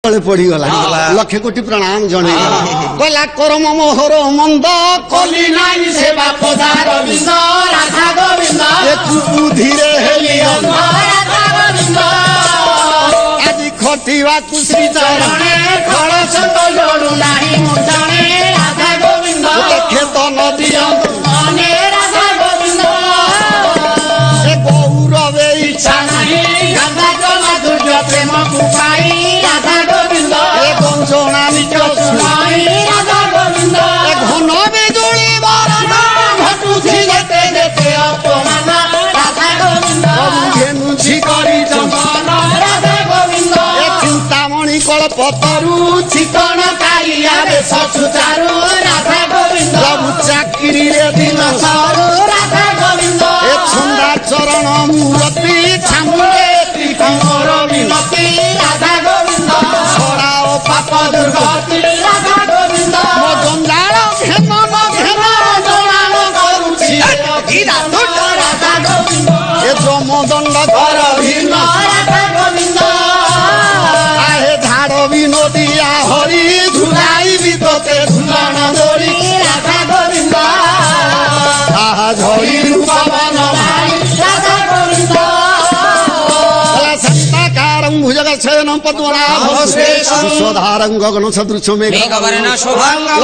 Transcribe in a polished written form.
पड़गला लक्षे कोटी प्रणाम जन कहला करम मोहर मंद कली नाई सेवा पदार राधा गोविंद बुधिरे हेली आज खटिवा कुश्री चरणे खड़स तो जोड़ू नाही मुझाने राधा गोविंद खेत नदी राधा गोविंद गौरवे इच्छा नहीं राधा को माधुर्य प्रेम कुपाई राधा गोविंद गंजना निज सुनाई राधा गोविंद घन बिजुली बरना घटुछि जेते जेते अपमान राधा गोविंद घेनुछि करी चंदन राधा गोविंद चिंतामणि कल्पतरु चिकन कालिया बेश सुचारु राधा गोविंद चाकरी रे दिन सारू राधा गोविंद छंदा चरण मूर्ति छामुरे त्रिकमर विनती राधा गोविंद छड़ाओ पाप दुर्गति राधा गोविंद मो जंजाल घेमन जनाण करुछि राधा गोविंद ए जमदंड कर भिन्न राधा गोविंद आहे धाड़ विनोदिया हरि झुलाई विगते झुलन दौड़ी राधा गोविंद आहा झड़ी रूपवन राधा गोविंद भुजग शयनं पद्मनाभं सुधारं गगन सदृशं मेघवर्णं शोभांगं